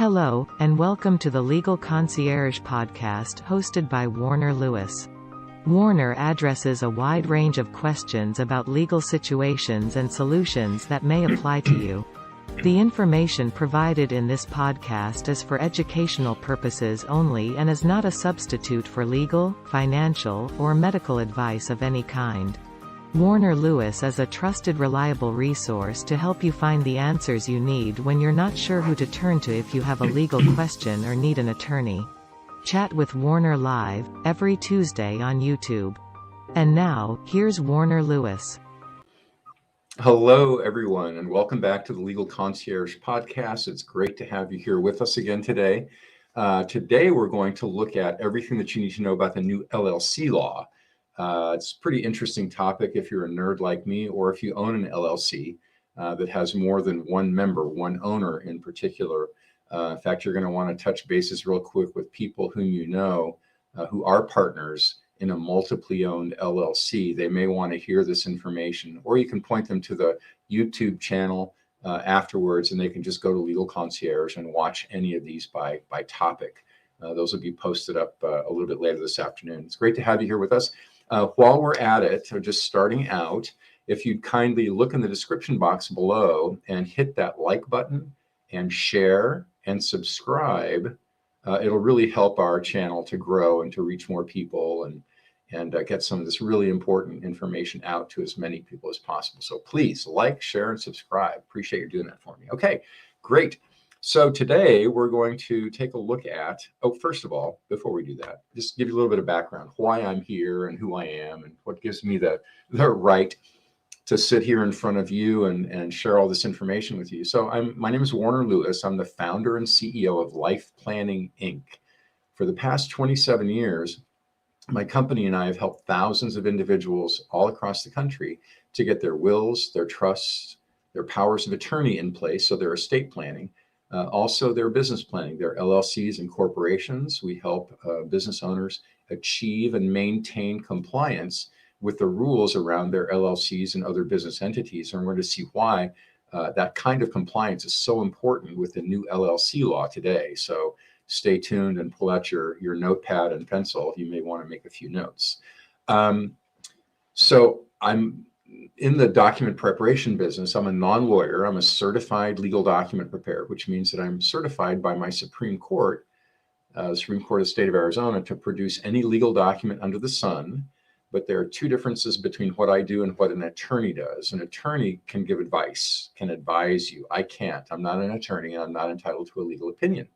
Hello, and welcome to the Legal Concierge Podcast hosted by Warner Lewis. Warner addresses a wide range of questions about legal situations and solutions that may apply to you. The information provided in this podcast is for educational purposes only and is not a substitute for legal, financial, or medical advice of any kind. Warner Lewis is a trusted, reliable resource to help you find the answers you need when you're not sure who to turn to if you have a legal question or need an attorney. Chat with Warner live, every Tuesday on YouTube. And now, here's Warner Lewis. Hello, everyone, and welcome back to the Legal Concierge Podcast. It's great to have you here with us again today. Today, we're going to look at everything that you need to know about the new LLC law. It's a pretty interesting topic if you're a nerd like me, or if you own an LLC that has more than one member, one owner in particular. In fact, you're going to want to touch bases real quick with people whom you know who are partners in a multiply owned LLC. They may want to hear this information, or you can point them to the YouTube channel afterwards, and they can just go to Legal Concierge and watch any of these by topic. Those will be posted up a little bit later this afternoon. It's great to have you here with us. While we're at it, or just starting out, if you'd kindly look in the description box below and hit that like button and share and subscribe, it'll really help our channel to grow and to reach more people and get some of this really important information out to as many people as possible. So please like, share, and subscribe. Appreciate you doing that for me. Okay, great. So today we're going to take a look at, first of all, before we do that, just give you a little bit of background, why I'm here and who I am and what gives me the right to sit here in front of you and share all this information with you. So my name is Warner Lewis. I'm the founder and CEO of Life Planning, Inc. For the past 27 years, my company and I have helped thousands of individuals all across the country to get their wills, their trusts, their powers of attorney in place, so their estate planning. Also, their business planning, their LLCs and corporations. We help business owners achieve and maintain compliance with the rules around their LLCs and other business entities. And we're going to see why that kind of compliance is so important with the new LLC law today. So stay tuned and pull out your notepad and pencil. You may want to make a few notes. So I'm in the document preparation business. I'm a non-lawyer. I'm a certified legal document preparer, which means that I'm certified by my Supreme Court, the Supreme Court of the state of Arizona, to produce any legal document under the sun. But there are two differences between what I do and what an attorney does. An attorney can give advice, can advise you. I can't. I'm not an attorney, and I'm not entitled to a legal opinion.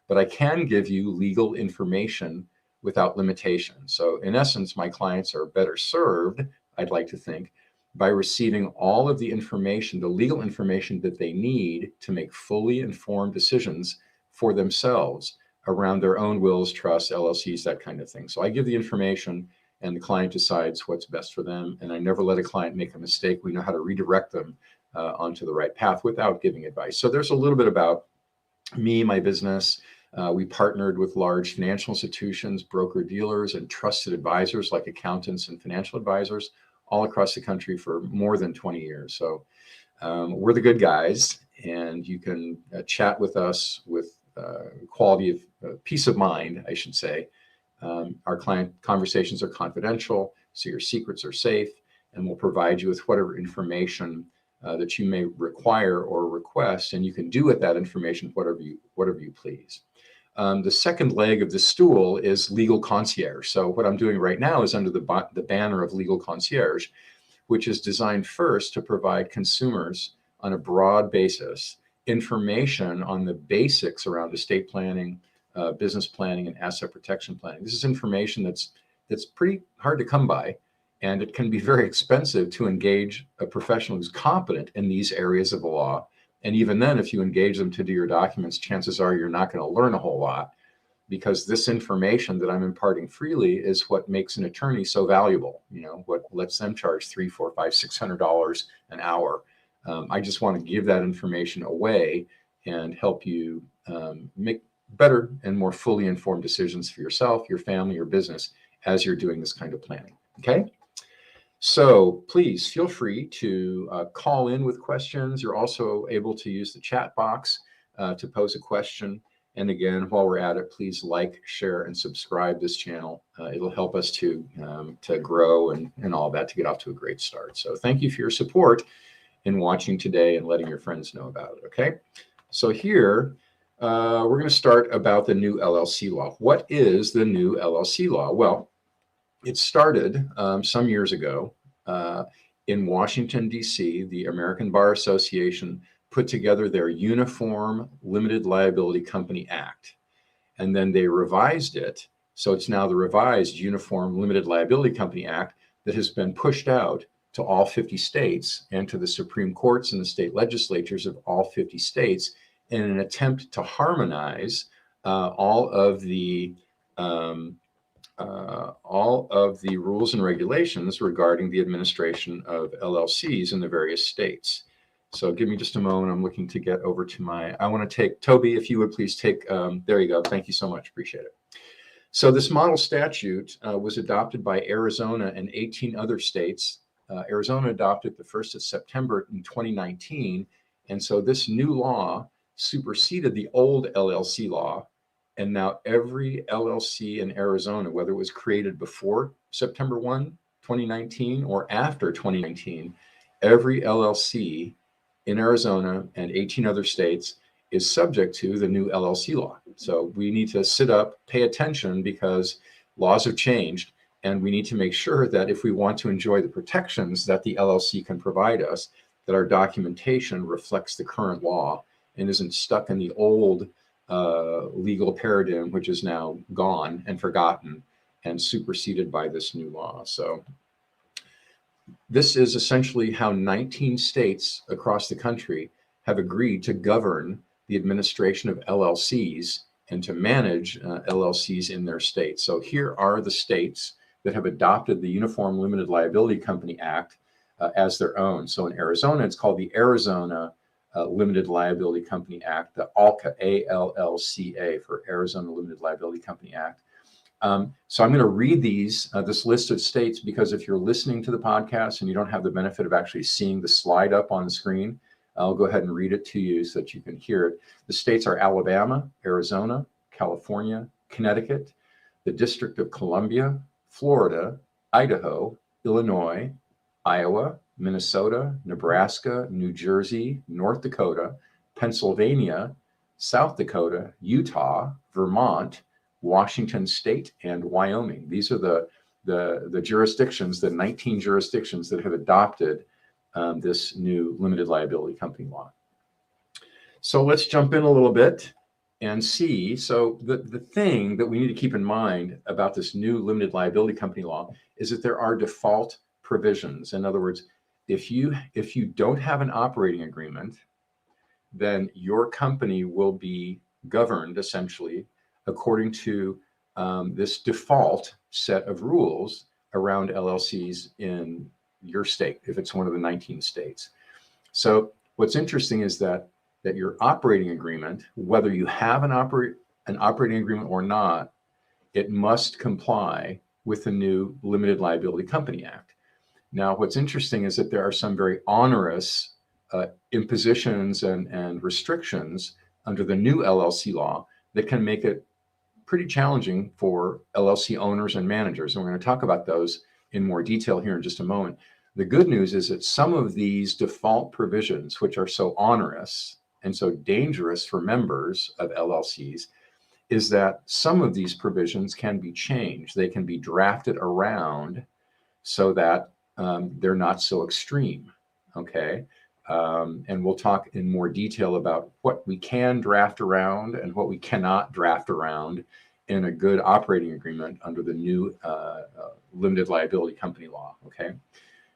But I can give you legal information without limitation. So in essence, my clients are better served, I'd like to think, by receiving all of the information, the legal information that they need to make fully informed decisions for themselves around their own wills, trusts, LLCs, that kind of thing. So I give the information and the client decides what's best for them. And I never let a client make a mistake. We know how to redirect them onto the right path without giving advice. So there's a little bit about me, my business. We partnered with large financial institutions, broker dealers, and trusted advisors like accountants and financial advisors all across the country for more than 20 years. So we're the good guys, and you can chat with us with quality of peace of mind, I should say. Our client conversations are confidential, so your secrets are safe, and we'll provide you with whatever information that you may require or request, and you can do with that information whatever you please. The second leg of the stool is Legal Concierge. So what I'm doing right now is under the banner of Legal Concierge, which is designed first to provide consumers on a broad basis information on the basics around estate planning, business planning, and asset protection planning. This is information that's pretty hard to come by, and it can be very expensive to engage a professional who's competent in these areas of the law. And even then, if you engage them to do your documents, chances are you're not going to learn a whole lot, because this information that I'm imparting freely is what makes an attorney so valuable. You know, what lets them charge $300, $400, $500, $600 an hour. I just want to give that information away and help you make better and more fully informed decisions for yourself, your family, your business as you're doing this kind of planning. Okay. So please feel free to call in with questions. You're also able to use the chat box to pose a question. And again, while we're at it, please like, share, and subscribe this channel. It'll help us to grow and all that, to get off to a great start. So thank you for your support in watching today and letting your friends know about it. Okay. So here, we're going to start about the new LLC law. What is the new LLC law? Well, it started some years ago in Washington, D.C. The American Bar Association put together their Uniform Limited Liability Company Act, and then they revised it. So it's now the revised Uniform Limited Liability Company Act that has been pushed out to all 50 states and to the Supreme Courts and the state legislatures of all 50 states in an attempt to harmonize all of the rules and regulations regarding the administration of LLCs in the various states. So give me just a moment. I'm looking to get over to I want to take, Toby, if you would please take, there you go. Thank you so much. Appreciate it. So this model statute was adopted by Arizona and 18 other states. Arizona adopted the 1st of September in 2019. And so this new law superseded the old LLC law. And now every LLC in Arizona, whether it was created before September 1, 2019 or after 2019, every LLC in Arizona and 18 other states is subject to the new LLC law. So we need to sit up, pay attention, because laws have changed, and we need to make sure that if we want to enjoy the protections that the LLC can provide us, that our documentation reflects the current law and isn't stuck in the old legal paradigm, which is now gone and forgotten and superseded by this new law. So this is essentially how 19 states across the country have agreed to govern the administration of LLCs and to manage LLCs in their states. So here are the states that have adopted the Uniform Limited Liability Company Act as their own. So in Arizona, it's called the Arizona Limited Liability Company Act, the ALCA, ALLCA, for Arizona Limited Liability Company Act. So I'm going to read this list of states, because if you're listening to the podcast and you don't have the benefit of actually seeing the slide up on the screen, I'll go ahead and read it to you so that you can hear it. The states are Alabama, Arizona, California, Connecticut, the District of Columbia, Florida, Idaho, Illinois, Iowa, Minnesota, Nebraska, New Jersey, North Dakota, Pennsylvania, South Dakota, Utah, Vermont, Washington State, and Wyoming. These are the jurisdictions, the 19 jurisdictions that have adopted this new limited liability company law. So let's jump in a little bit and see. So the thing that we need to keep in mind about this new limited liability company law is that there are default provisions. In other words, if you don't have an operating agreement, then your company will be governed essentially according to this default set of rules around LLCs in your state, if it's one of the 19 states. So what's interesting is that your operating agreement, whether you have an operating agreement or not, it must comply with the new Limited Liability Company Act. Now, what's interesting is that there are some very onerous impositions and restrictions under the new LLC law that can make it pretty challenging for LLC owners and managers. And we're going to talk about those in more detail here in just a moment. The good news is that some of these default provisions, which are so onerous and so dangerous for members of LLCs, is that some of these provisions can be changed. They can be drafted around so that they're not so extreme, okay? And we'll talk in more detail about what we can draft around and what we cannot draft around in a good operating agreement under the new limited liability company law, okay?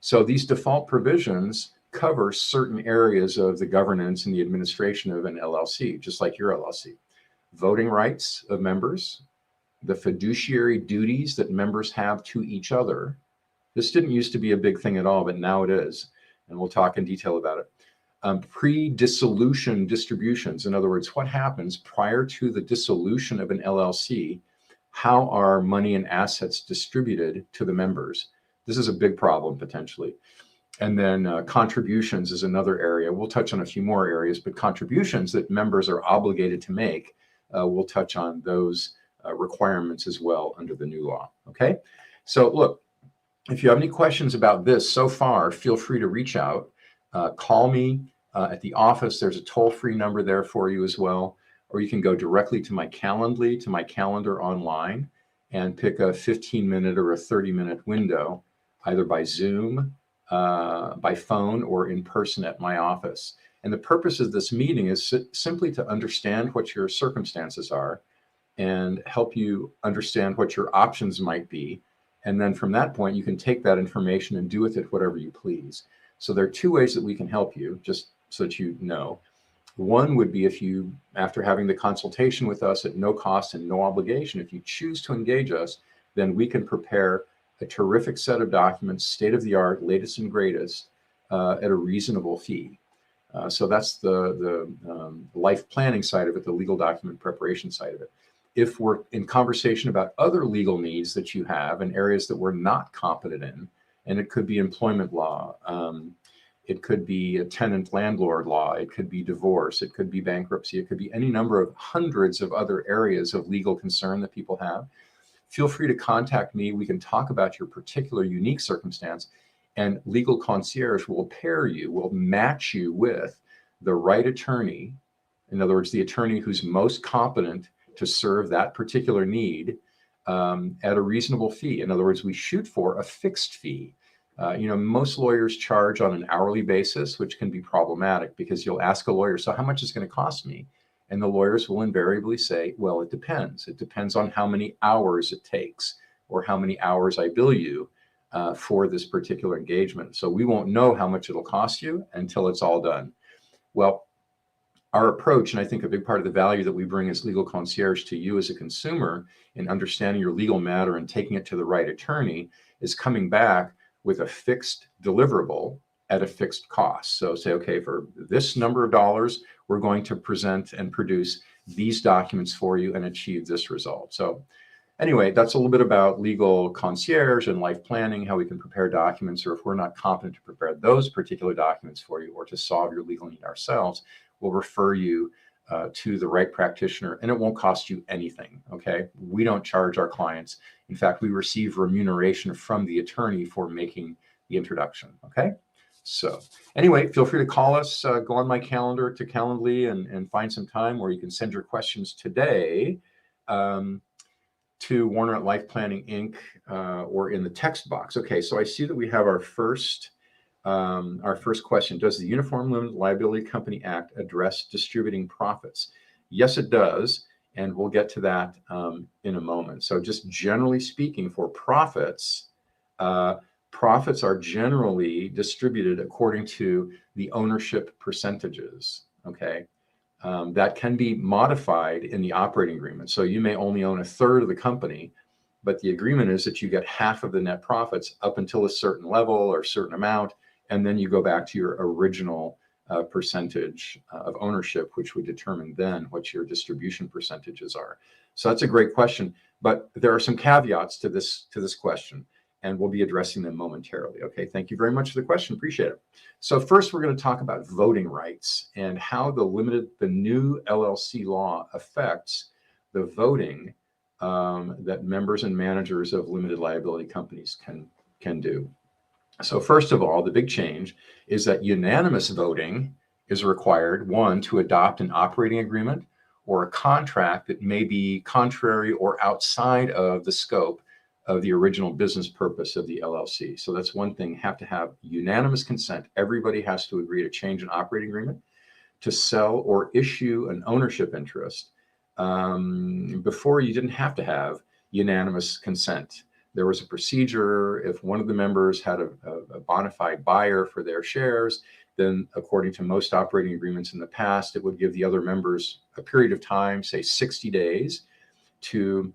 So these default provisions cover certain areas of the governance and the administration of an LLC, just like your LLC. Voting rights of members, the fiduciary duties that members have to each other. This didn't used to be a big thing at all, but now it is. And we'll talk in detail about it. Pre-dissolution distributions. In other words, what happens prior to the dissolution of an LLC? How are money and assets distributed to the members? This is a big problem potentially. And then contributions is another area. We'll touch on a few more areas, but contributions that members are obligated to make we'll touch on those requirements as well under the new law. Okay, so look, if you have any questions about this so far, feel free to reach out. Call me at the office. There's a toll-free number there for you as well, or you can go directly to my calendar online, and pick a 15-minute or a 30-minute window, either by Zoom, by phone, or in person at my office. And the purpose of this meeting is simply to understand what your circumstances are and help you understand what your options might be. And then from that point, you can take that information and do with it whatever you please. So there are two ways that we can help you, just so that you know. One would be if you, after having the consultation with us at no cost and no obligation, if you choose to engage us, then we can prepare a terrific set of documents, state-of-the-art, latest and greatest, at a reasonable fee. So that's the life planning side of it, the legal document preparation side of it. If we're in conversation about other legal needs that you have in areas that we're not competent in, and it could be employment law, it could be a tenant-landlord law, it could be divorce, it could be bankruptcy, it could be any number of hundreds of other areas of legal concern that people have, feel free to contact me. We can talk about your particular unique circumstance, and Legal Concierge will will match you with the right attorney. In other words, the attorney who's most competent to serve that particular need at a reasonable fee. In other words, we shoot for a fixed fee. Most lawyers charge on an hourly basis, which can be problematic because you'll ask a lawyer, so how much is it going to cost me? And the lawyers will invariably say, well, it depends. It depends on how many hours it takes or how many hours I bill you for this particular engagement. So we won't know how much it'll cost you until it's all done. Well, our approach, and I think a big part of the value that we bring as Legal Concierge to you as a consumer in understanding your legal matter and taking it to the right attorney, is coming back with a fixed deliverable at a fixed cost. So say, okay, for this number of dollars, we're going to present and produce these documents for you and achieve this result. So anyway, that's a little bit about Legal Concierge and life planning, how we can prepare documents, or if we're not competent to prepare those particular documents for you or to solve your legal need ourselves, we'll refer you to the right practitioner, and it won't cost you anything, okay? We don't charge our clients. In fact, we receive remuneration from the attorney for making the introduction, okay? So anyway, feel free to call us, go on my calendar to Calendly and find some time, or you can send your questions today to Warner at Life Planning Inc. Or in the text box. Okay, so I see that we have our first question. Does the Uniform Limited Liability Company Act address distributing profits? Yes, it does. And we'll get to that in a moment. So just generally speaking, for profits, profits are generally distributed according to the ownership percentages, okay? That can be modified in the operating agreement. So you may only own a third of the company, but the agreement is that you get half of the net profits up until a certain level or certain amount, and then you go back to your original percentage of ownership, which would determine then what your distribution percentages are. So that's a great question, but there are some caveats to this question, and we'll be addressing them momentarily. Okay, thank you very much for the question. Appreciate it. So first, we're going to talk about voting rights and how the new LLC law affects the voting that members and managers of limited liability companies can do. So first of all, the big change is that unanimous voting is required, one, to adopt an operating agreement or a contract that may be contrary or outside of the scope of the original business purpose of the LLC. So that's one thing, have to have unanimous consent. Everybody has to agree to change an operating agreement, to sell or issue an ownership interest. Before, you didn't have to have unanimous consent. There was a procedure. If one of the members had a bona fide buyer for their shares, then according to most operating agreements in the past, it would give the other members a period of time, say 60 days, to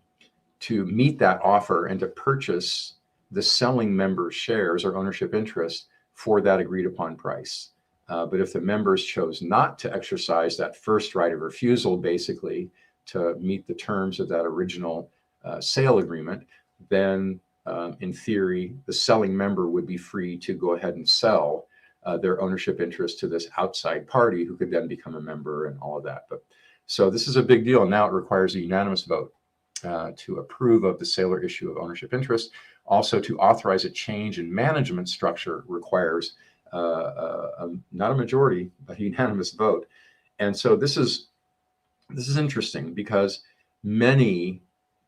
meet that offer and to purchase the selling member's shares or ownership interest for that agreed upon price. But if the members chose not to exercise that first right of refusal, basically to meet the terms of that original sale agreement, then in theory, the selling member would be free to go ahead and sell their ownership interest to this outside party who could then become a member and all of that. But So this is a big deal. Now it requires a unanimous vote to approve of the sale or issue of ownership interest. Also, to authorize a change in management structure requires not a majority, but a unanimous vote. And so this is interesting because many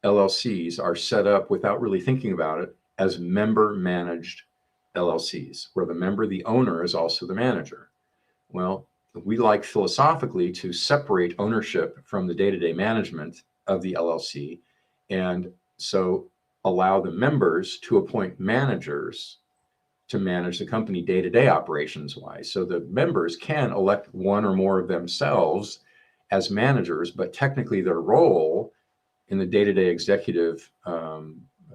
LLCs are set up without really thinking about it as member managed LLCs, where the owner is also the manager. Well, we like philosophically to separate ownership from the day-to-day management of the LLC, and so allow the members to appoint managers to manage the company day-to-day operations wise. So the members can elect one or more of themselves as managers, but technically their role in the day-to-day executive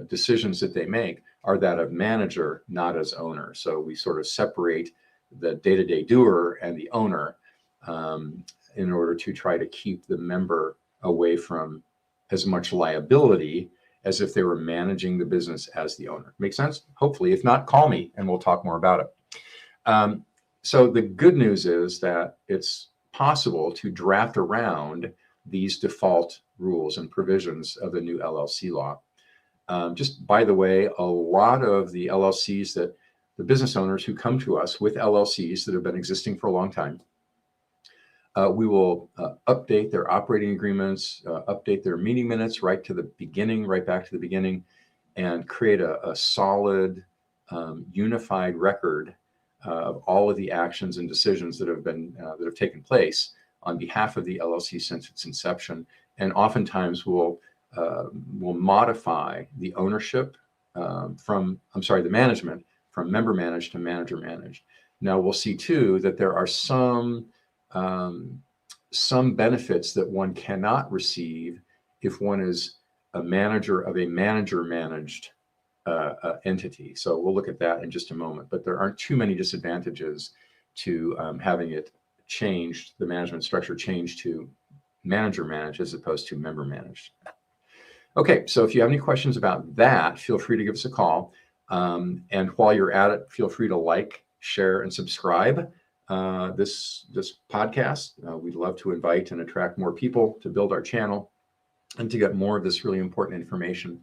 decisions that they make are that of manager, not as owner. So we sort of separate the day-to-day doer and the owner in order to try to keep the member away from as much liability as if they were managing the business as the owner. Make sense? Hopefully. If not, call me and we'll talk more about it. So the good news is that it's possible to draft around these default rules and provisions of the new LLC law. Just by the way, a lot of the LLCs that the business owners who come to us with LLCs that have been existing for a long time, we will update their operating agreements, update their meeting minutes right back to the beginning, and create a solid, unified record of all of the actions and decisions that have taken place on behalf of the LLC since its inception. And oftentimes we'll modify the ownership the management from member managed to manager managed. Now we'll see too that there are some benefits that one cannot receive if one is a manager of a manager managed entity. So we'll look at that in just a moment, but there aren't too many disadvantages to having it changed, the management structure changed to manager managed as opposed to member managed. Okay, so if you have any questions about that, feel free to give us a call. And while you're at it, feel free to like, share, and subscribe this podcast. We'd love to invite and attract more people to build our channel and to get more of this really important information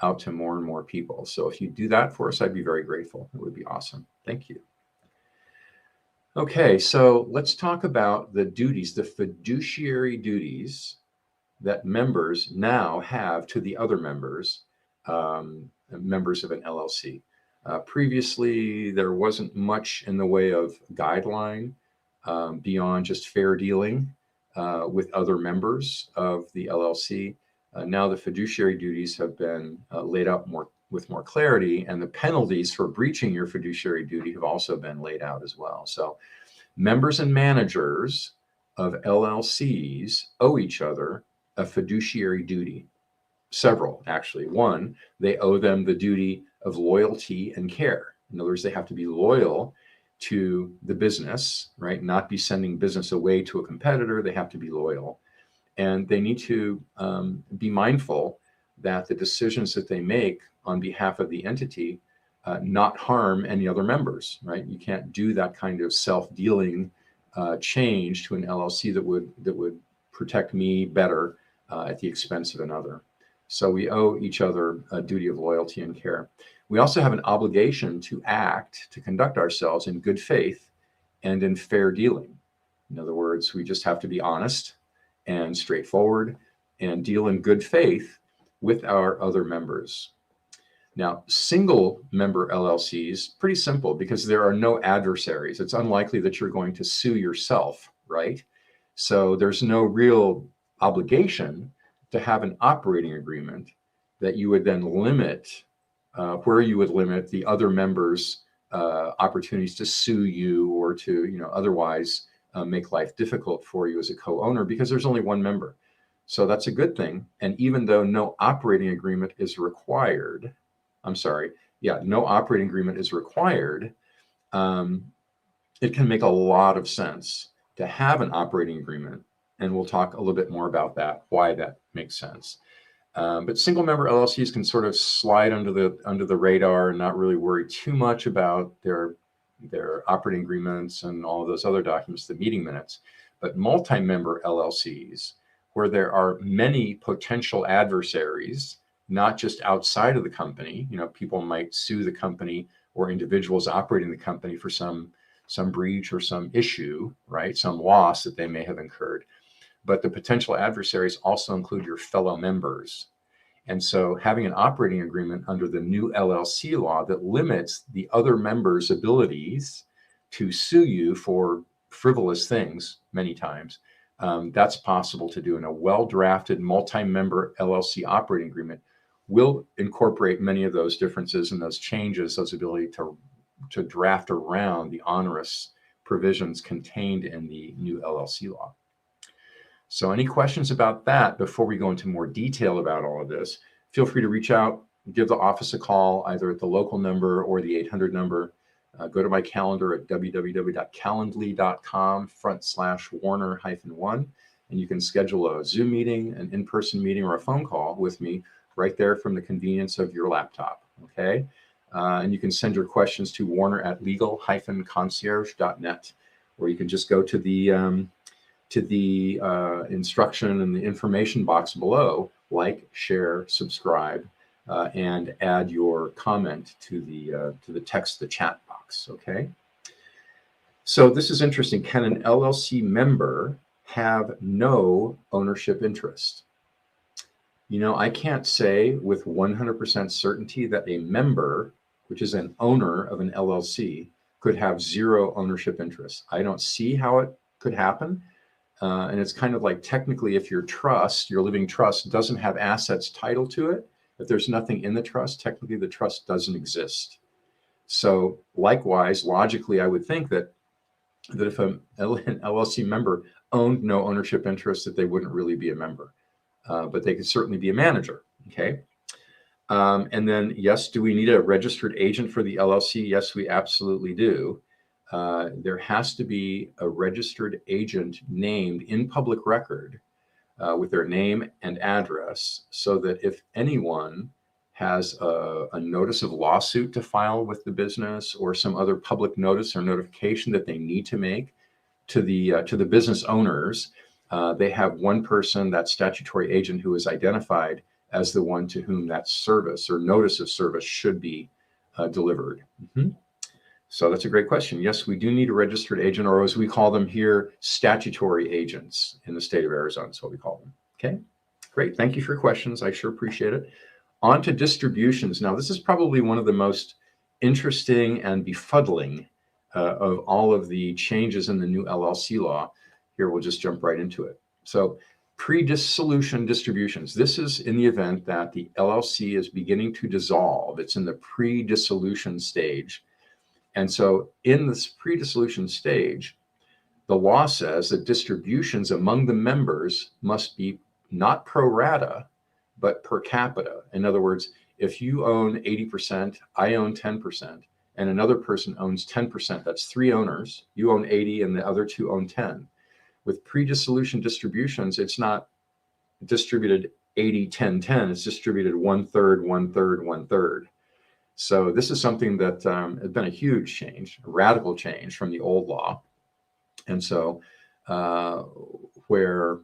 out to more and more people. So if you do that for us, I'd be very grateful. It would be awesome. Thank you. Okay, so let's talk about the duties, the fiduciary duties that members now have to the other members of an LLC. Previously, there wasn't much in the way of guideline beyond just fair dealing with other members of the LLC. Now the fiduciary duties have been laid out with more clarity, and the penalties for breaching your fiduciary duty have also been laid out as well. So members and managers of LLCs owe each other a fiduciary duty. Several, actually. One, they owe them the duty of loyalty and care. In other words, they have to be loyal to the business, right? Not be sending business away to a competitor. They have to be loyal. And they need to be mindful that the decisions that they make on behalf of the entity not harm any other members, right? You can't do that kind of self-dealing change to an LLC that would protect me better at the expense of another. So we owe each other a duty of loyalty and care. We also have an obligation to conduct ourselves in good faith and in fair dealing. In other words, we just have to be honest and straightforward and deal in good faith with our other members. Now, single member LLCs, pretty simple because there are no adversaries. It's unlikely that you're going to sue yourself, right? So there's no real obligation to have an operating agreement that you would then limit, where you would limit the other members' opportunities to sue you or to, otherwise make life difficult for you as a co-owner, because there's only one member. So that's a good thing. And even though no operating agreement is required, no operating agreement is required, it can make a lot of sense to have an operating agreement. And we'll talk a little bit more about that, why that makes sense. But single member LLCs can sort of slide under the radar and not really worry too much about their operating agreements and all of those other documents, the meeting minutes. But multi-member LLCs where there are many potential adversaries, not just outside of the company. People might sue the company or individuals operating the company for some breach or some issue, right? Some loss that they may have incurred. But the potential adversaries also include your fellow members. And so having an operating agreement under the new LLC law that limits the other members' abilities to sue you for frivolous things many times, that's possible to do. In a well-drafted multi-member LLC operating agreement will incorporate many of those differences and those changes, those ability to draft around the onerous provisions contained in the new LLC law. So any questions about that before we go into more detail about all of this, feel free to reach out, give the office a call, either at the local number or the 800 number. Go to my calendar at www.calendly.com/Warner-1, and you can schedule a Zoom meeting, an in-person meeting, or a phone call with me right there from the convenience of your laptop, okay? And you can send your questions to warner@legal-concierge.net, or you can just go to the instruction and the information box below, like, share, subscribe, and add your comment to the text, the chat box, okay? So this is interesting. Can an LLC member have no ownership interest? I can't say with 100% certainty that a member, which is an owner of an LLC, could have zero ownership interest. I don't see how it could happen. And it's kind of like, technically, if your living trust doesn't have assets titled to it, if there's nothing in the trust, technically the trust doesn't exist. So likewise, logically, I would think that if an LLC member owned no ownership interest, that they wouldn't really be a member. But they could certainly be a manager, okay? And then, yes, do we need a registered agent for the LLC? Yes, we absolutely do. There has to be a registered agent named in public record with their name and address, so that if anyone has a notice of lawsuit to file with the business or some other public notice or notification that they need to make to the business owners, they have one person, that statutory agent, who is identified as the one to whom that service or notice of service should be delivered. So that's a great question. Yes, we do need a registered agent, or as we call them here, statutory agents in the state of Arizona. That's what we call them. Okay, great. Thank you for your questions. I sure appreciate it. On to distributions. Now, this is probably one of the most interesting and befuddling of all of the changes in the new LLC law. Here, we'll just jump right into it. So pre-dissolution distributions. This is in the event that the LLC is beginning to dissolve. It's in the pre-dissolution stage. And so in this pre-dissolution stage, the law says that distributions among the members must be not pro rata, but per capita. In other words, if you own 80%, I own 10%, and another person owns 10%, that's three owners. You own 80 and the other two own 10. With pre-dissolution distributions, it's not distributed 80, 10, 10. It's distributed 1/3, 1/3, 1/3. So this is something that has been a huge change, a radical change from the old law. And so where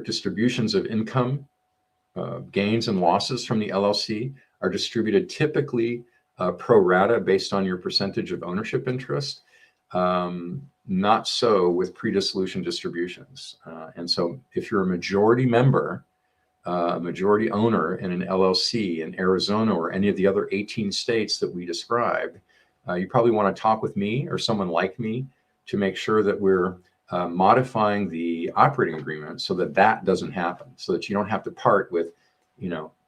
distributions of income, gains and losses from the LLC are distributed typically pro rata based on your percentage of ownership interest, not so with pre-dissolution distributions. And so if you're a majority member, a majority owner in an LLC in Arizona or any of the other 18 states that we described, you probably want to talk with me or someone like me to make sure that we're modifying the operating agreement so that that doesn't happen, so that you don't have to part with,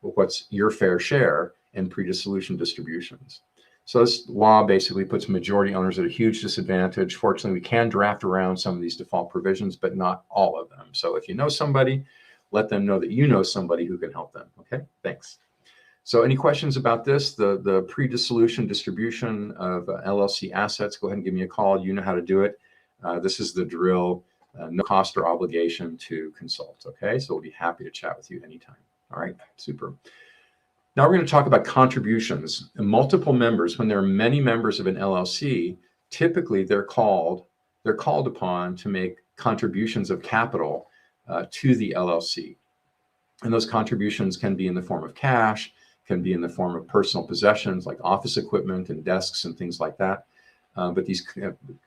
what's your fair share in pre-dissolution distributions. So this law basically puts majority owners at a huge disadvantage. Fortunately, we can draft around some of these default provisions, but not all of them. So if you know somebody, let them know that you know somebody who can help them. Okay, thanks. So any questions about this, the pre-dissolution distribution of LLC assets, go ahead and give me a call. You know how to do it. This is the drill, no cost or obligation to consult. Okay, so we'll be happy to chat with you anytime. All right, super. Now we're going to talk about contributions. Multiple members, when there are many members of an LLC, typically they're called upon to make contributions of capital to the LLC. And those contributions can be in the form of cash, can be in the form of personal possessions like office equipment and desks and things like that. But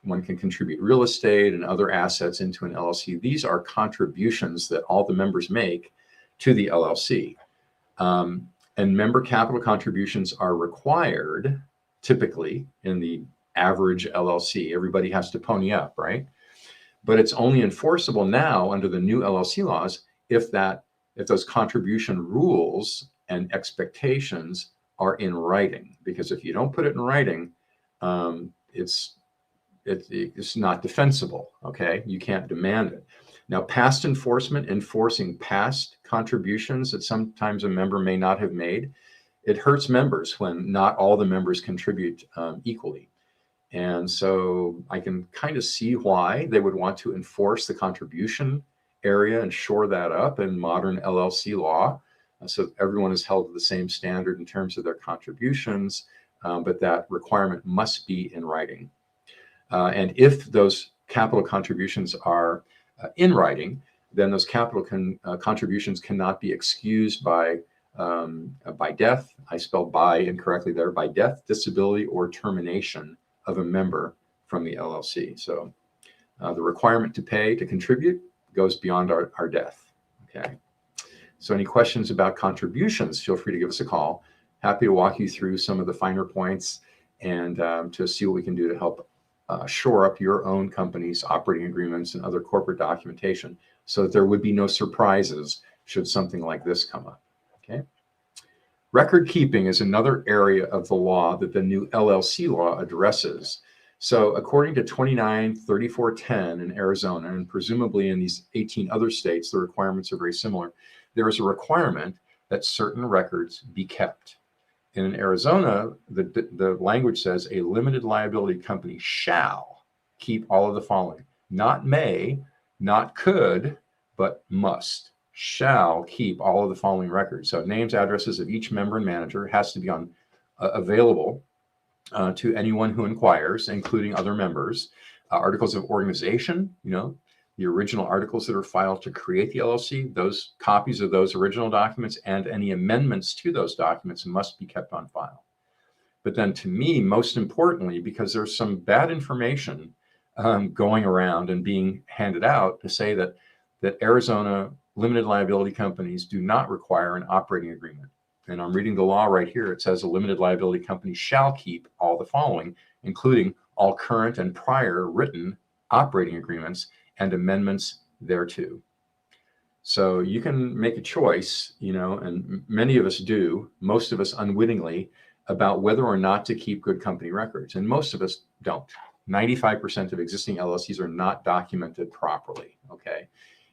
one can contribute real estate and other assets into an LLC. These are contributions that all the members make to the LLC. And member capital contributions are required typically in the average LLC. Everybody has to pony up, right? But it's only enforceable now under the new LLC laws if those contribution rules and expectations are in writing. Because if you don't put it in writing, it's not defensible. Okay, you can't demand it. Now, past enforcement, enforcing past contributions that sometimes a member may not have made, it hurts members when not all the members contribute equally. And so I can kind of see why they would want to enforce the contribution area and shore that up in modern LLC law, so everyone is held to the same standard in terms of their contributions, but that requirement must be in writing. And if those capital contributions are in writing, then those capital contributions cannot be excused by death. I spelled by incorrectly there, by death, disability, or termination of a member from the LLC. So the requirement to contribute goes beyond our death. Okay. So any questions about contributions, feel free to give us a call. Happy to walk you through some of the finer points and to see what we can do to help shore up your own company's operating agreements and other corporate documentation so that there would be no surprises should something like this come up. Okay. Record keeping is another area of the law that the new LLC law addresses. So according to 293410 in Arizona, and presumably in these 18 other states, the requirements are very similar. There is a requirement that certain records be kept. And in Arizona, the language says a limited liability company shall keep all of the following. Not may, not could, but must. Shall keep all of the following records. So names, addresses of each member and manager has to be available to anyone who inquires, including other members. Articles of organization, the original articles that are filed to create the LLC, those copies of those original documents and any amendments to those documents must be kept on file. But then to me, most importantly, because there's some bad information going around and being handed out to say that Arizona limited liability companies do not require an operating agreement. And I'm reading the law right here. It says a limited liability company shall keep all the following, including all current and prior written operating agreements and amendments thereto. So you can make a choice, and many of us do, most of us unwittingly, about whether or not to keep good company records. And most of us don't. 95% of existing LLCs are not documented properly, okay?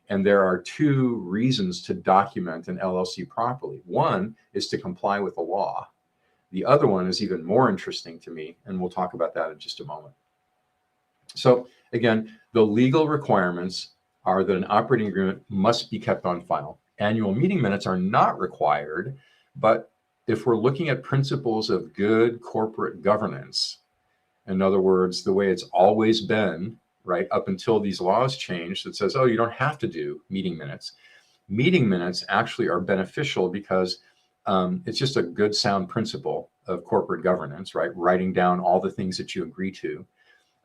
And there are two reasons to document an LLC properly. One is to comply with the law. The other one is even more interesting to me, and we'll talk about that in just a moment. So again, the legal requirements are that an operating agreement must be kept on file. Annual meeting minutes are not required, but if we're looking at principles of good corporate governance, in other words, the way it's always been, right, up until these laws changed, that says, oh, you don't have to do meeting minutes. Meeting minutes actually are beneficial because it's just a good sound principle of corporate governance, right? Writing down all the things that you agree to.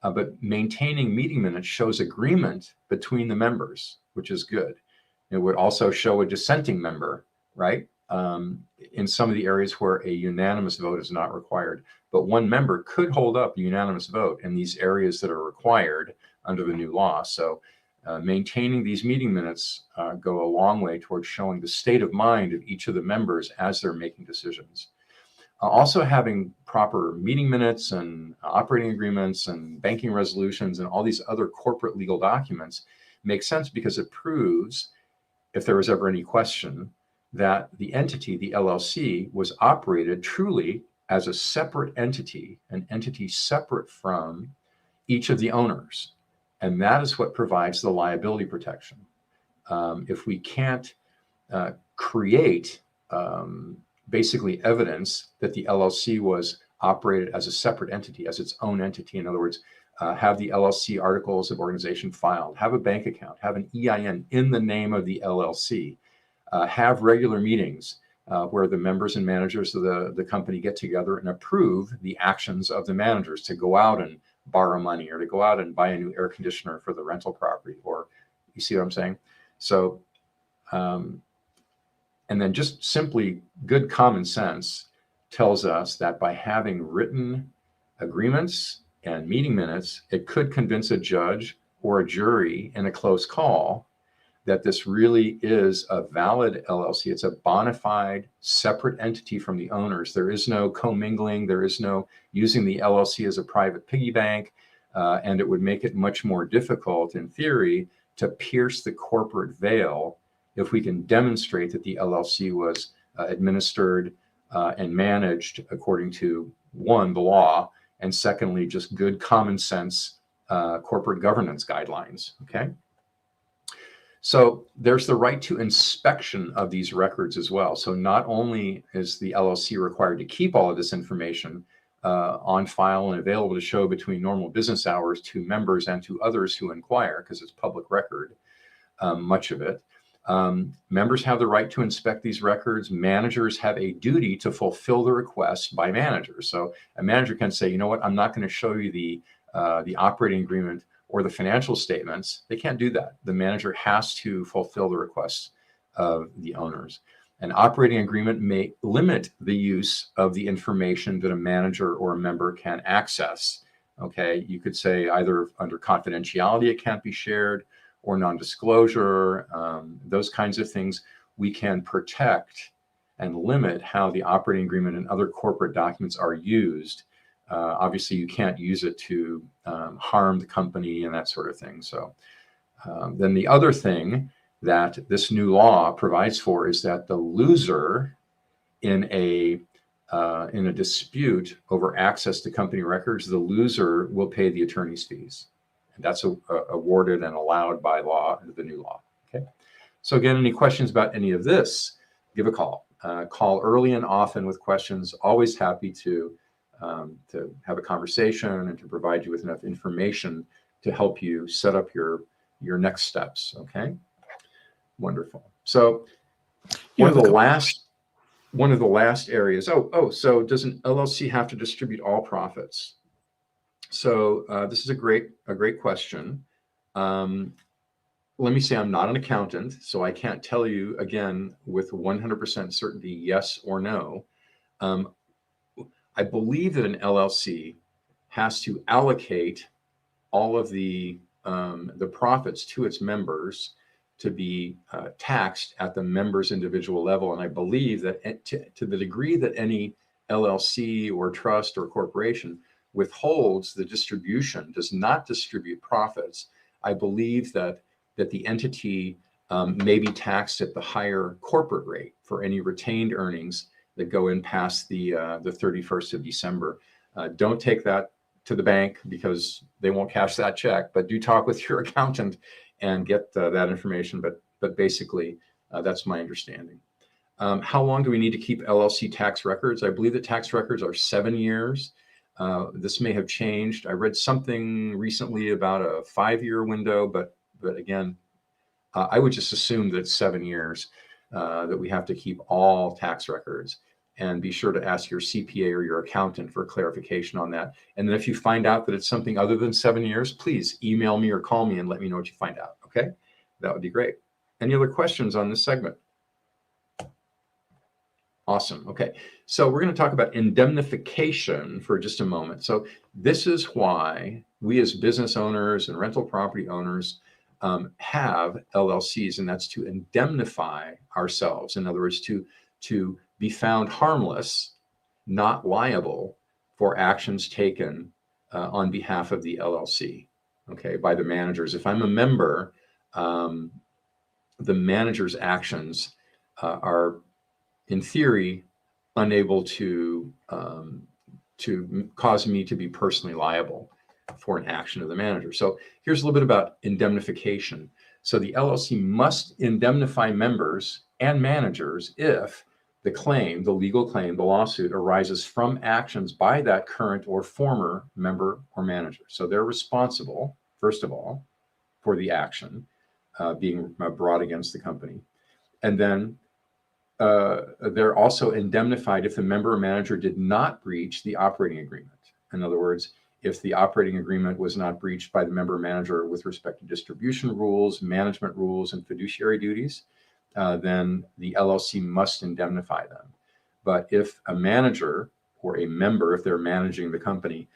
But maintaining meeting minutes shows agreement between the members, which is good. It would also show a dissenting member, right? In some of the areas where a unanimous vote is not required. But one member could hold up a unanimous vote in these areas that are required under the new law. So maintaining these meeting minutes go a long way towards showing the state of mind of each of the members as they're making decisions. Also having proper meeting minutes and operating agreements and banking resolutions and all these other corporate legal documents makes sense because it proves, if there was ever any question, that the entity, the LLC, was operated truly as a separate entity, an entity separate from each of the owners. And that is what provides the liability protection. If we can't create basically evidence that the LLC was operated as a separate entity, as its own entity, in other words, have the LLC articles of organization filed, have a bank account, have an EIN in the name of the LLC, have regular meetings where the members and managers of the company get together and approve the actions of the managers to go out and borrow money or to go out and buy a new air conditioner for the rental property, or you see what I'm saying? So, and then just simply good common sense tells us that by having written agreements and meeting minutes, it could convince a judge or a jury in a close call that this really is a valid LLC. It's a bona fide separate entity from the owners. There is no commingling. There is no using the LLC as a private piggy bank. And it would make it much more difficult in theory to pierce the corporate veil if we can demonstrate that the LLC was administered and managed according to, one, the law, and secondly, just good common sense corporate governance guidelines, okay? So there's the right to inspection of these records as well. So not only is the LLC required to keep all of this information on file and available to show between normal business hours to members and to others who inquire, because it's public record, much of it. Members have the right to inspect these records. Managers have a duty to fulfill the request by managers. So a manager can say, you know what, I'm not going to show you the operating agreement or the financial statements. They can't do that. The manager has to fulfill the requests of the owners. An operating agreement may limit the use of the information that a manager or a member can access. Okay, you could say either under confidentiality it can't be shared, or non-disclosure, those kinds of things. We can protect and limit how the operating agreement and other corporate documents are used. Obviously, you can't use it to harm the company and that sort of thing. So then the other thing that this new law provides for is that the loser in a dispute over access to company records, the loser will pay the attorney's fees. And that's awarded and allowed by law, the new law. Okay. So again, any questions about any of this, give a call. Call early and often with questions. Always happy to have a conversation and to provide you with enough information to help you set up your next steps. Okay. Wonderful. So one of the last areas. So does an LLC have to distribute all profits? So this is a great question. Let me say I'm not an accountant, so I can't tell you again with 100% certainty yes or no. I believe that an LLC has to allocate all of the profits to its members to be taxed at the member's individual level. And I believe that to the degree that any LLC or trust or corporation withholds the distribution, does not distribute profits, I believe that the entity may be taxed at the higher corporate rate for any retained earnings that go in past the 31st of December. Don't take that to the bank because they won't cash that check, but do talk with your accountant and get that information. But basically, that's my understanding. How long do we need to keep LLC tax records? I believe that tax records are 7 years. This may have changed. I read something recently about a 5-year window, but again, I would just assume that it's 7 years that we have to keep all tax records, and be sure to ask your CPA or your accountant for clarification on that. And then if you find out that it's something other than 7 years, please email me or call me and let me know what you find out. Okay, that would be great. Any other questions on this segment? Awesome. Okay, so we're going to talk about indemnification for just a moment. So this is why we as business owners and rental property owners have LLCs, and that's to indemnify ourselves. In other words, to be found harmless, not liable for actions taken on behalf of the LLC, okay, by the managers. If I'm a member, the manager's actions are, in theory, unable to cause me to be personally liable for an action of the manager. So here's a little bit about indemnification. So the LLC must indemnify members and managers if the claim, the legal claim, the lawsuit arises from actions by that current or former member or manager. So they're responsible, first of all, for the action being brought against the company. And then they're also indemnified if the member or manager did not breach the operating agreement. In other words, if the operating agreement was not breached by the member or manager with respect to distribution rules, management rules, and fiduciary duties, then the LLC must indemnify them. But if a manager or a member, if they're managing the company,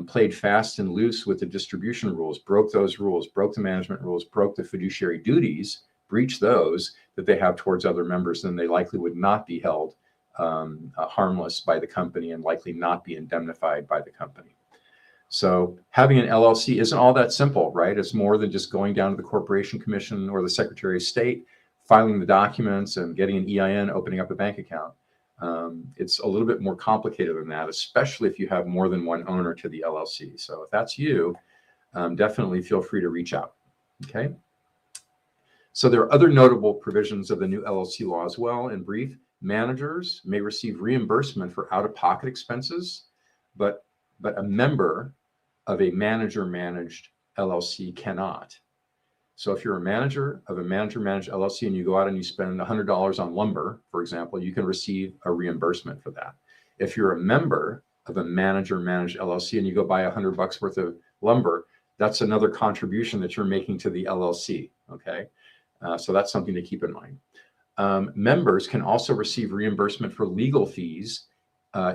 played fast and loose with the distribution rules, broke those rules, broke the management rules, broke the fiduciary duties, breached those that they have towards other members, then they likely would not be held harmless by the company and likely not be indemnified by the company. So having an LLC isn't all that simple, right? It's more than just going down to the Corporation Commission or the Secretary of State, filing the documents and getting an EIN, opening up a bank account. It's a little bit more complicated than that, especially if you have more than one owner to the LLC. So if that's you, definitely feel free to reach out, okay? So there are other notable provisions of the new LLC law as well. In brief, managers may receive reimbursement for out-of-pocket expenses, but a member of a manager-managed LLC cannot. So if you're a manager of a manager-managed LLC and you go out and you spend $100 on lumber, for example, you can receive a reimbursement for that. If you're a member of a manager-managed LLC and you go buy $100 worth of lumber, that's another contribution that you're making to the LLC, okay? So that's something to keep in mind. Members can also receive reimbursement for legal fees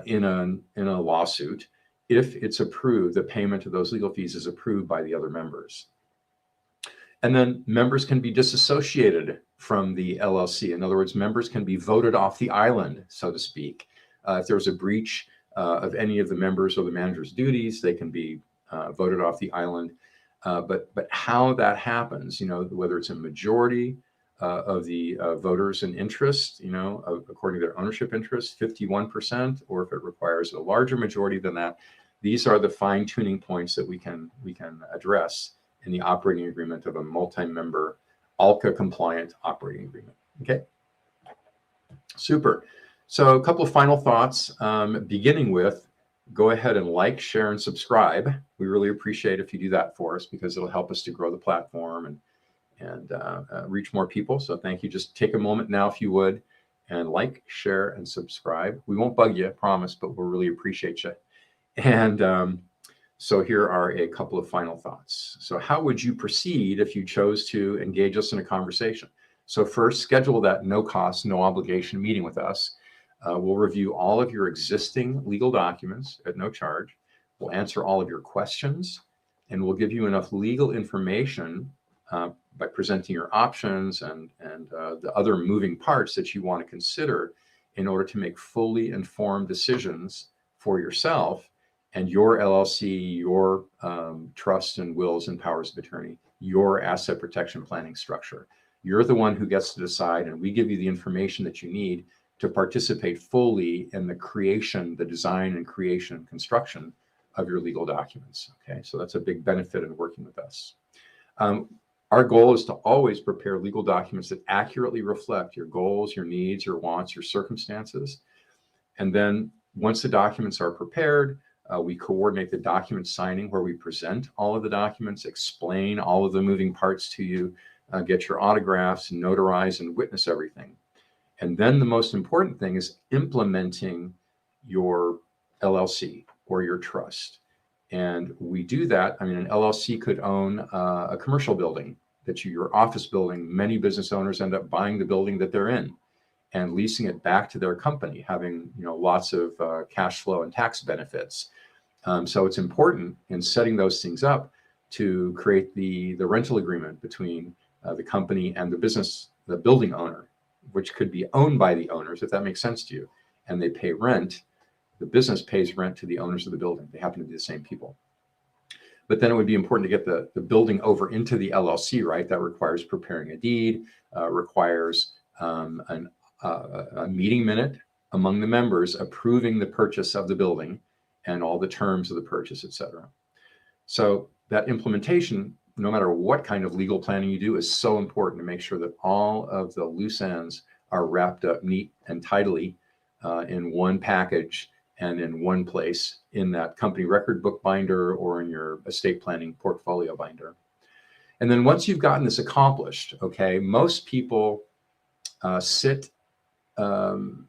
in a lawsuit if it's approved, the payment of those legal fees is approved by the other members. And then members can be disassociated from the LLC. In other words, members can be voted off the island, so to speak. If there's a breach of any of the members or the manager's duties, they can be voted off the island. But how that happens, whether it's a majority of the voters in interest, according to their ownership interest, 51%, or if it requires a larger majority than that, these are the fine-tuning points that we can address in the operating agreement of a multi-member ALCA-compliant operating agreement. Okay, super. So a couple of final thoughts, beginning with, go ahead and like, share, and subscribe. We really appreciate if you do that for us because it'll help us to grow the platform and reach more people. So thank you. Just take a moment now, if you would, and like, share, and subscribe. We won't bug you, I promise, but we'll really appreciate you. And so here are a couple of final thoughts. So how would you proceed if you chose to engage us in a conversation? So first, schedule that no cost, no obligation meeting with us. We'll review all of your existing legal documents at no charge. We'll answer all of your questions, and we'll give you enough legal information by presenting your options and the other moving parts that you want to consider in order to make fully informed decisions for yourself and your LLC, your trust and wills and powers of attorney, your asset protection planning structure. You're the one who gets to decide, and we give you the information that you need to participate fully in the creation, the design and creation and construction of your legal documents. Okay, so that's a big benefit in working with us. Our goal is to always prepare legal documents that accurately reflect your goals, your needs, your wants, your circumstances. And then once the documents are prepared, we coordinate the document signing where we present all of the documents, explain all of the moving parts to you, get your autographs, notarize, and witness everything. And then the most important thing is implementing your LLC or your trust. And we do that. I mean, an LLC could own a commercial building, your office building. Many business owners end up buying the building that they're in and leasing it back to their company, having lots of cash flow and tax benefits. So it's important in setting those things up to create the rental agreement between the company and the building owner, which could be owned by the owners, if that makes sense to you, and they pay rent. The business pays rent to the owners of the building. They happen to be the same people. But then it would be important to get the building over into the LLC, right? That requires preparing a deed, requires a meeting minute among the members approving the purchase of the building and all the terms of the purchase, et cetera. So that implementation, no matter what kind of legal planning you do, is so important to make sure that all of the loose ends are wrapped up neat and tidily in one package and in one place in that company record book binder or in your estate planning portfolio binder. And then once you've gotten this accomplished, okay, most people sit on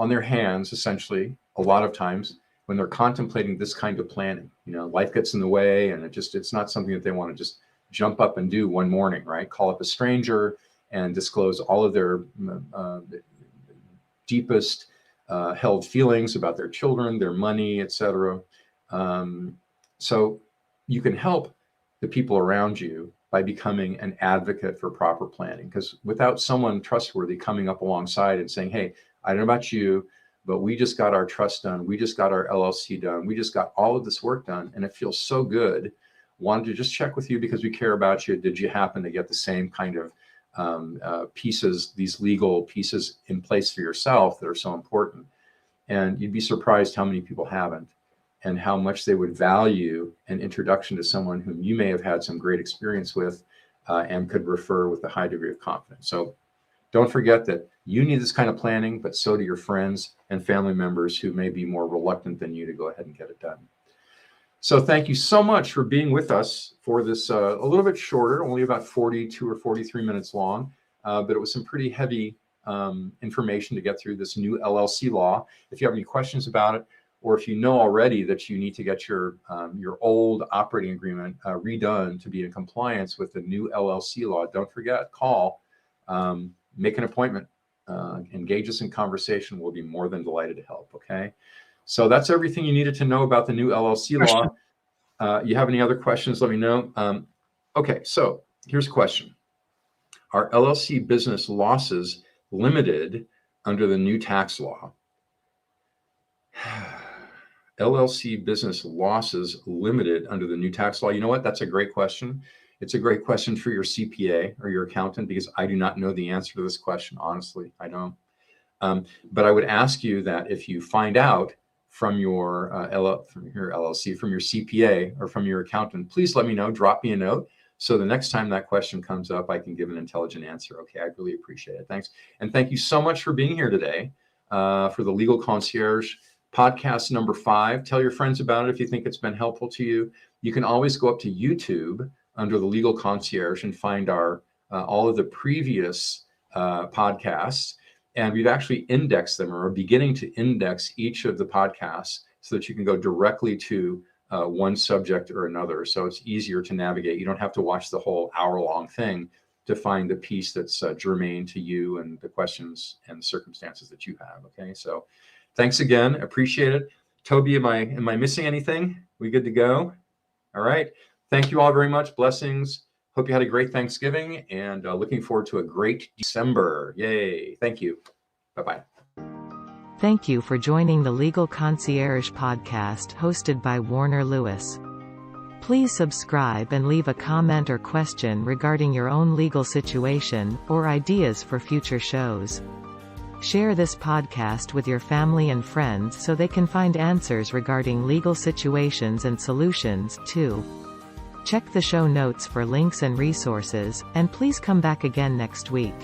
their hands, essentially, a lot of times when they're contemplating this kind of planning. You know, life gets in the way, and it's not something that they want to just jump up and do one morning, right? Call up a stranger and disclose all of their deepest held feelings about their children, their money, etc. So you can help the people around you by becoming an advocate for proper planning, because without someone trustworthy coming up alongside and saying, hey, I don't know about you, but we just got our trust done, we just got our LLC done, we just got all of this work done, and it feels so good. Wanted to just check with you because we care about you. Did you happen to get the same kind of pieces, these legal pieces in place for yourself that are so important? And you'd be surprised how many people haven't, and how much they would value an introduction to someone whom you may have had some great experience with and could refer with a high degree of confidence. So don't forget that you need this kind of planning, but so do your friends and family members who may be more reluctant than you to go ahead and get it done. So thank you so much for being with us for this a little bit shorter, only about 42 or 43 minutes long, but it was some pretty heavy information to get through this new LLC law. If you have any questions about it, or if you know already that you need to get your old operating agreement redone to be in compliance with the new LLC law, don't forget, call, make an appointment, engage us in conversation. We'll be more than delighted to help, okay? So that's everything you needed to know about the new LLC law. You have any other questions, let me know. Okay, so here's a question. Are LLC business losses limited under the new tax law? LLC business losses limited under the new tax law? You know what? That's a great question. It's a great question for your CPA or your accountant, because I do not know the answer to this question. Honestly, I don't. But I would ask you that if you find out from your LLC, from your CPA or from your accountant, please let me know, drop me a note. So the next time that question comes up, I can give an intelligent answer. Okay, I really appreciate it. Thanks. And thank you so much for being here today for the Legal Concierge Podcast number 5. Tell your friends about it if you think it's been helpful to you. You can always go up to YouTube under the Legal Concierge and find our all of the previous podcasts. And we've actually indexed them, or are beginning to index each of the podcasts so that you can go directly to one subject or another. So it's easier to navigate. You don't have to watch the whole hour-long thing to find the piece that's germane to you and the questions and circumstances that you have. Okay, so thanks again. Appreciate it. Toby, am I missing anything? We good to go? All right. Thank you all very much. Blessings. Hope you had a great Thanksgiving, and looking forward to a great December. Yay. Thank you. Bye-bye. Thank you for joining the Legal Concierge Podcast hosted by Warner Lewis. Please subscribe and leave a comment or question regarding your own legal situation, or ideas for future shows. Share this podcast with your family and friends so they can find answers regarding legal situations and solutions, too. Check the show notes for links and resources, and please come back again next week.